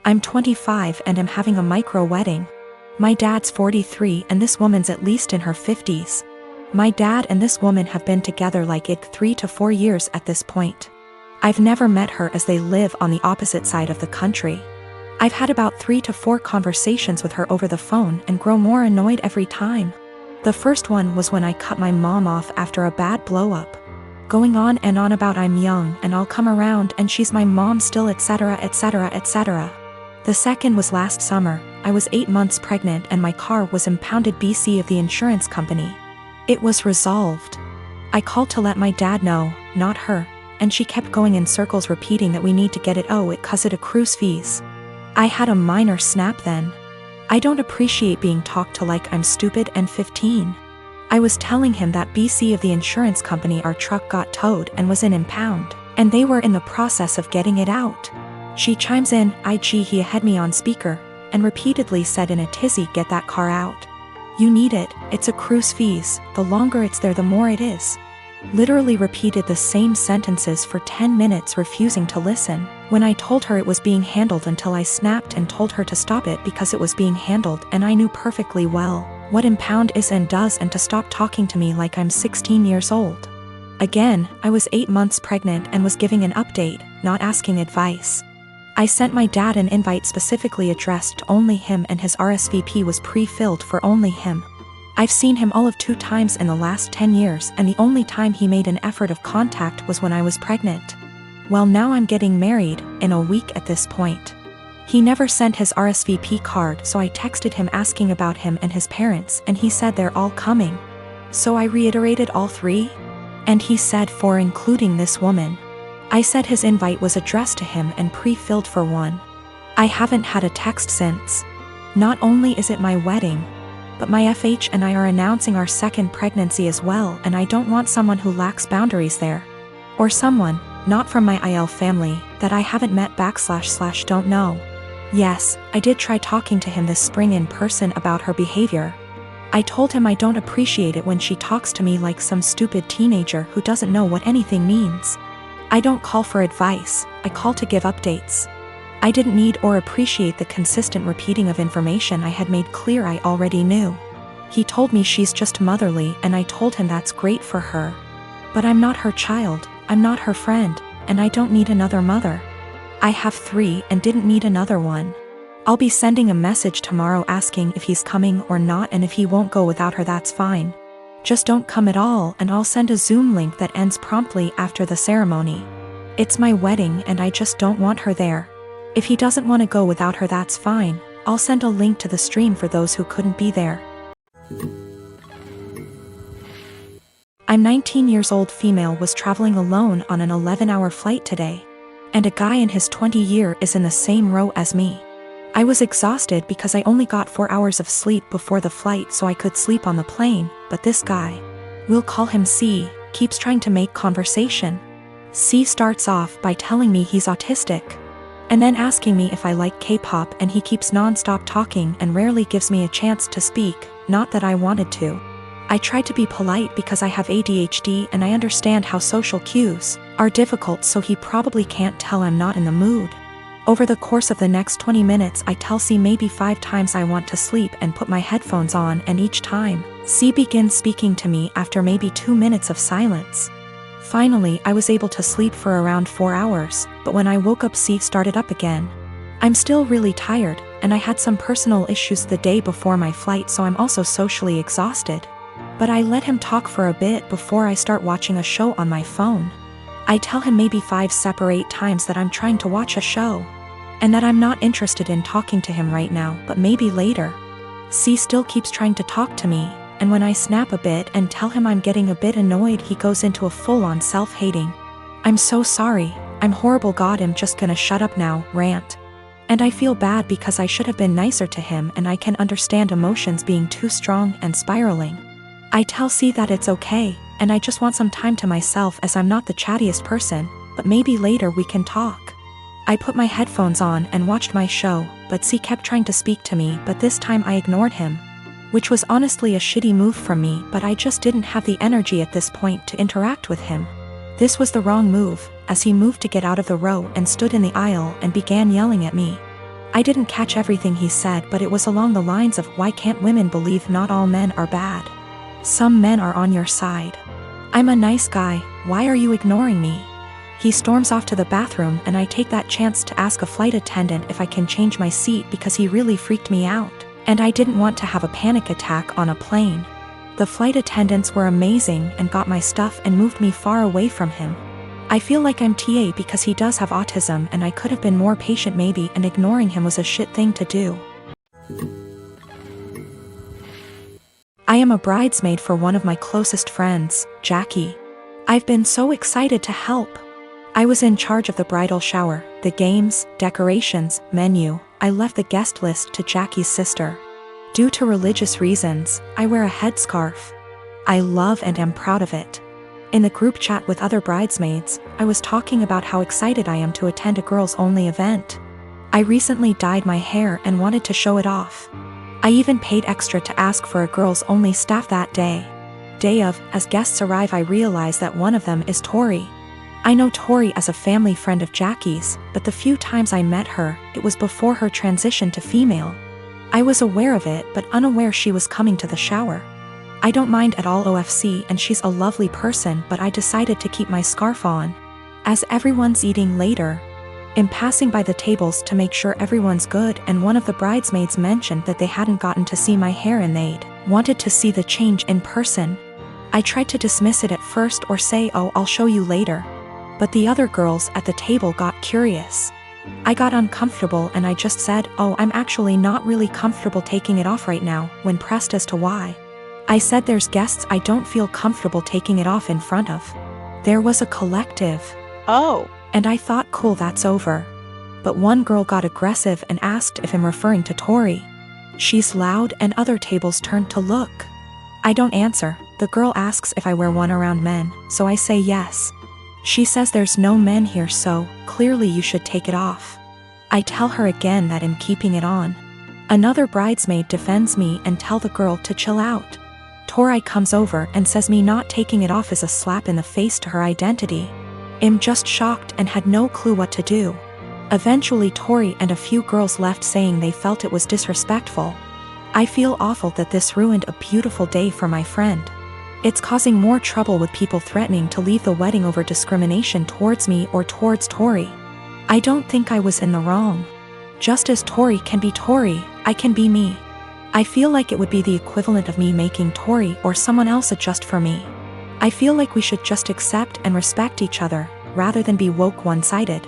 I'm 25 and am having a micro wedding. My dad's 43 and this woman's at least in her 50s. My dad and this woman have been together like 3 to 4 years at this point. I've never met her as they live on the opposite side of the country. I've had about 3 to 4 conversations with her over the phone and grow more annoyed every time. The first one was when I cut my mom off after a bad blow-up. Going on and on about I'm young and I'll come around and she's my mom still, etc, etc, etc. The second was last summer. I was 8 months pregnant and my car was impounded BC of the insurance company. It was resolved. I called to let my dad know, not her, and she kept going in circles repeating that we need to get it cause it accrues fees. I had a minor snap then. I don't appreciate being talked to like I'm stupid and 15. I was telling him that BC of the insurance company our truck got towed and was in impound, and they were in the process of getting it out. She chimes in, he had me on speaker, and repeatedly said in a tizzy, get that car out. You need it, it's accrues fees, the longer it's there the more it is. Literally repeated the same sentences for 10 minutes refusing to listen, when I told her it was being handled until I snapped and told her to stop it because it was being handled and I knew perfectly well what impound is and does and to stop talking to me like I'm 16 years old. Again, I was 8 months pregnant and was giving an update, not asking advice. I sent my dad an invite specifically addressed to only him and his RSVP was pre-filled for only him. I've seen him all of 2 times in the last 10 years and the only time he made an effort of contact was when I was pregnant. Well, now I'm getting married, in a week at this point. He never sent his RSVP card, so I texted him asking about him and his parents and he said they're all coming. So I reiterated all 3? And he said 4 including this woman. I said his invite was addressed to him and pre-filled for 1. I haven't had a text since. Not only is it my wedding, but my FH and I are announcing our 2nd pregnancy as well and I don't want someone who lacks boundaries there. Or someone, not from my IL family, that I haven't met / don't know. Yes, I did try talking to him this spring in person about her behavior. I told him I don't appreciate it when she talks to me like some stupid teenager who doesn't know what anything means. I don't call for advice, I call to give updates. I didn't need or appreciate the consistent repeating of information I had made clear I already knew. He told me she's just motherly and I told him that's great for her. But I'm not her child, I'm not her friend, and I don't need another mother. I have 3 and didn't need another one. I'll be sending a message tomorrow asking if he's coming or not and if he won't go without her that's fine. Just don't come at all and I'll send a Zoom link that ends promptly after the ceremony. It's my wedding and I just don't want her there. If he doesn't want to go without her that's fine, I'll send a link to the stream for those who couldn't be there. I'm 19 years old female was traveling alone on an 11-hour flight today. And a guy in his 20-year is in the same row as me. I was exhausted because I only got 4 hours of sleep before the flight so I could sleep on the plane, but this guy, we'll call him C, keeps trying to make conversation. C starts off by telling me he's autistic, and then asking me if I like K-pop and he keeps non-stop talking and rarely gives me a chance to speak, not that I wanted to. I tried to be polite because I have ADHD and I understand how social cues are difficult so he probably can't tell I'm not in the mood. Over the course of the next 20 minutes I tell C maybe 5 times I want to sleep and put my headphones on and each time, C begins speaking to me after maybe 2 minutes of silence. Finally I was able to sleep for around 4 hours, but when I woke up C started up again. I'm still really tired, and I had some personal issues the day before my flight so I'm also socially exhausted. But I let him talk for a bit before I start watching a show on my phone. I tell him maybe 5 separate times that I'm trying to watch a show, and that I'm not interested in talking to him right now, but maybe later. C still keeps trying to talk to me, and when I snap a bit and tell him I'm getting a bit annoyed he goes into a full-on self-hating, "I'm so sorry, I'm horrible, God, I'm just gonna shut up now," rant. And I feel bad because I should have been nicer to him and I can understand emotions being too strong and spiraling. I tell C that it's okay, and I just want some time to myself as I'm not the chattiest person, but maybe later we can talk. I put my headphones on and watched my show, but C kept trying to speak to me, but this time I ignored him. Which was honestly a shitty move from me, but I just didn't have the energy at this point to interact with him. This was the wrong move, as he moved to get out of the row and stood in the aisle and began yelling at me. I didn't catch everything he said, but it was along the lines of, why can't women believe not all men are bad? Some men are on your side. I'm a nice guy, why are you ignoring me? He storms off to the bathroom and I take that chance to ask a flight attendant if I can change my seat because he really freaked me out, and I didn't want to have a panic attack on a plane. The flight attendants were amazing and got my stuff and moved me far away from him. I feel like I'm TA because he does have autism and I could have been more patient maybe, and ignoring him was a shit thing to do. I am a bridesmaid for one of my closest friends, Jackie. I've been so excited to help. I was in charge of the bridal shower, the games, decorations, menu. I left the guest list to Jackie's sister. Due to religious reasons, I wear a headscarf. I love and am proud of it. In the group chat with other bridesmaids, I was talking about how excited I am to attend a girls-only event. I recently dyed my hair and wanted to show it off. I even paid extra to ask for a girls-only staff that day. Day of, as guests arrive, I realize that one of them is Tori. I know Tori as a family friend of Jackie's, but the few times I met her, it was before her transition to female. I was aware of it but unaware she was coming to the shower. I don't mind at all OFC and she's a lovely person, but I decided to keep my scarf on. As everyone's eating later, I'm passing by the tables to make sure everyone's good, and one of the bridesmaids mentioned that they hadn't gotten to see my hair and they'd wanted to see the change in person. I tried to dismiss it at first or say, oh, I'll show you later. But the other girls at the table got curious. I got uncomfortable and I just said, oh, I'm actually not really comfortable taking it off right now. When pressed as to why, I said there's guests I don't feel comfortable taking it off in front of. There was a collective "oh," and I thought, cool, that's over. But one girl got aggressive and asked if I'm referring to Tori. She's loud and other tables turned to look. I don't answer. The girl asks if I wear one around men, so I say yes. She says there's no men here, so clearly you should take it off. I tell her again that I'm keeping it on. Another bridesmaid defends me and tell the girl to chill out. Tori comes over and says me not taking it off is a slap in the face to her identity. I'm just shocked and had no clue what to do. Eventually Tori and a few girls left saying they felt it was disrespectful. I feel awful that this ruined a beautiful day for my friend. It's causing more trouble with people threatening to leave the wedding over discrimination towards me or towards Tori. I don't think I was in the wrong. Just as Tori can be Tori, I can be me. I feel like it would be the equivalent of me making Tori or someone else adjust for me. I feel like we should just accept and respect each other, rather than be woke one-sided.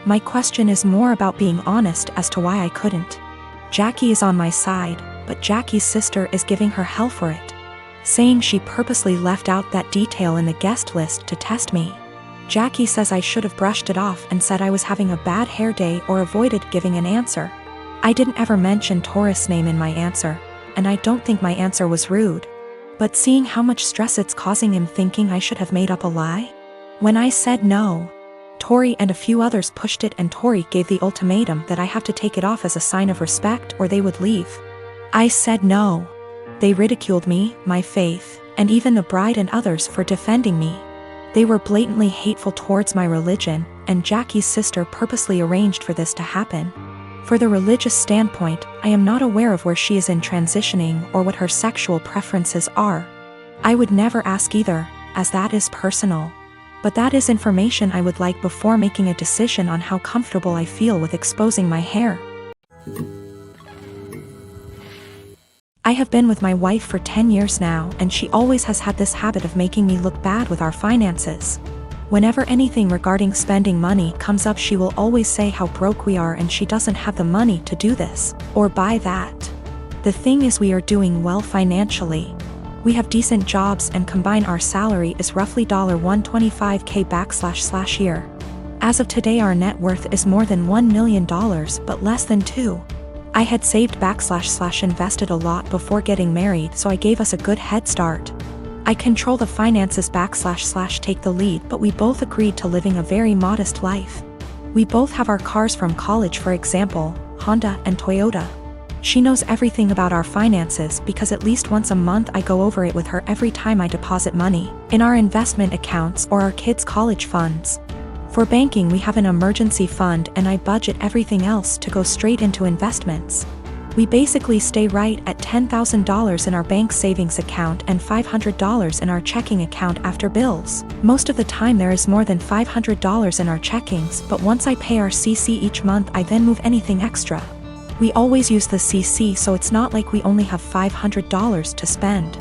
My question is more about being honest as to why I couldn't. Jackie is on my side, but Jackie's sister is giving her hell for it, saying she purposely left out that detail in the guest list to test me. Jackie says I should have brushed it off and said I was having a bad hair day or avoided giving an answer. I didn't ever mention Taurus' name in my answer, and I don't think my answer was rude. But seeing how much stress it's causing him, thinking I should have made up a lie? When I said no, Tori and a few others pushed it, and Tori gave the ultimatum that I have to take it off as a sign of respect or they would leave. I said no. They ridiculed me, my faith, and even the bride and others for defending me. They were blatantly hateful towards my religion, and Jackie's sister purposely arranged for this to happen. For the religious standpoint, I am not aware of where she is in transitioning or what her sexual preferences are. I would never ask either, as that is personal. But that is information I would like before making a decision on how comfortable I feel with exposing my hair. I have been with my wife for 10 years now, and she always has had this habit of making me look bad with our finances. Whenever anything regarding spending money comes up, she will always say how broke we are and she doesn't have the money to do this or buy that. The thing is, we are doing well financially. We have decent jobs and combine our salary is roughly $125K / year. As of today, our net worth is more than $1 million but less than 2. I had saved / invested a lot before getting married, so I gave us a good head start. I control the finances / take the lead, but we both agreed to living a very modest life. We both have our cars from college, for example, Honda and Toyota. She knows everything about our finances because at least once a month I go over it with her every time I deposit money in our investment accounts or our kids' college funds. For banking, we have an emergency fund and I budget everything else to go straight into investments. We basically stay right at $10,000 in our bank savings account and $500 in our checking account after bills. Most of the time there is more than $500 in our checkings, but once I pay our CC each month, I then move anything extra. We always use the CC, so it's not like we only have $500 to spend.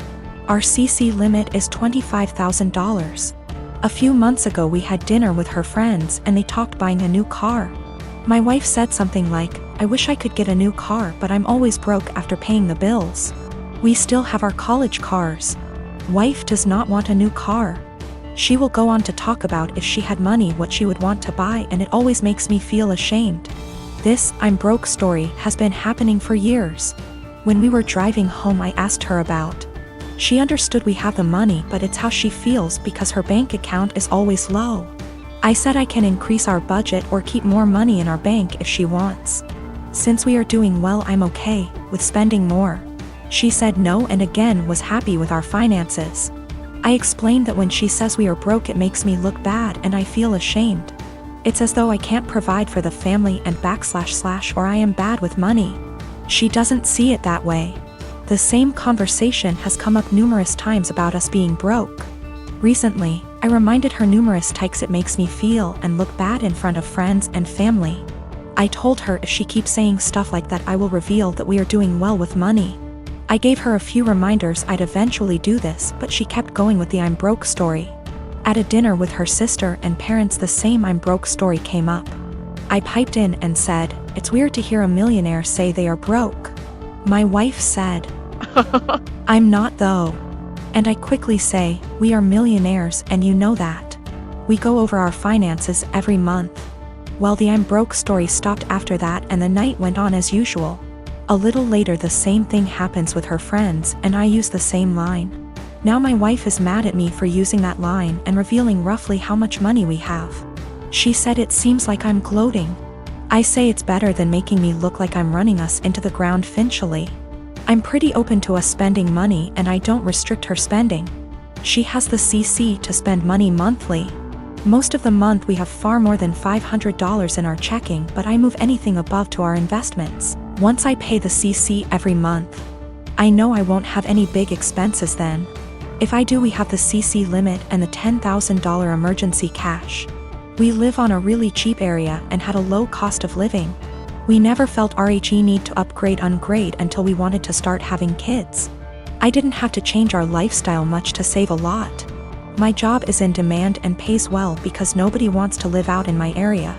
Our CC limit is $25,000. A few months ago we had dinner with her friends and they talked buying a new car. My wife said something like, "I wish I could get a new car, but I'm always broke after paying the bills." We still have our college cars. Wife does not want a new car. She will go on to talk about if she had money what she would want to buy, and it always makes me feel ashamed. This "I'm broke" story has been happening for years. When we were driving home I asked her about. She understood we have the money, but it's how she feels because her bank account is always low. I said I can increase our budget or keep more money in our bank if she wants. Since we are doing well, I'm okay with spending more. She said no and again was happy with our finances. I explained that when she says we are broke it makes me look bad and I feel ashamed. It's as though I can't provide for the family and / or I am bad with money. She doesn't see it that way. The same conversation has come up numerous times about us being broke. Recently, I reminded her numerous times it makes me feel and look bad in front of friends and family. I told her if she keeps saying stuff like that I will reveal that we are doing well with money. I gave her a few reminders I'd eventually do this, but she kept going with the "I'm broke" story. At a dinner with her sister and parents the same "I'm broke" story came up. I piped in and said, "It's weird to hear a millionaire say they are broke." My wife said, "I'm not though." And I quickly say, "We are millionaires and you know that. We go over our finances every month." Well, the "I'm broke" story stopped after that and the night went on as usual. A little later the same thing happens with her friends and I use the same line. Now my wife is mad at me for using that line and revealing roughly how much money we have. She said it seems like I'm gloating. I say it's better than making me look like I'm running us into the ground financially. I'm pretty open to us spending money and I don't restrict her spending. She has the CC to spend money monthly. Most of the month we have far more than $500 in our checking, but I move anything above to our investments. Once I pay the CC every month, I know I won't have any big expenses then. If I do, we have the CC limit and the $10,000 emergency cash. We live on a really cheap area and had a low cost of living. We never felt RHE need to upgrade until we wanted to start having kids. I didn't have to change our lifestyle much to save a lot. My job is in demand and pays well because nobody wants to live out in my area.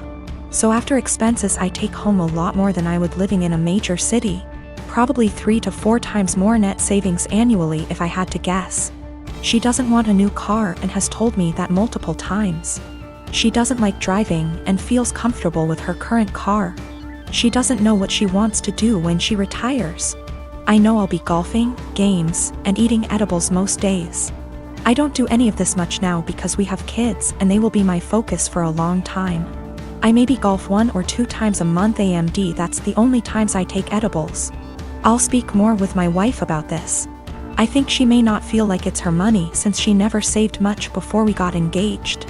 So after expenses I take home a lot more than I would living in a major city. Probably 3 to 4 times more net savings annually if I had to guess. She doesn't want a new car and has told me that multiple times. She doesn't like driving and feels comfortable with her current car. She doesn't know what she wants to do when she retires. I know I'll be golfing, games, and eating edibles most days. I don't do any of this much now because we have kids and they will be my focus for a long time. I maybe golf 1 or 2 times a month AMD, that's the only times I take edibles. I'll speak more with my wife about this. I think she may not feel like it's her money since she never saved much before we got engaged.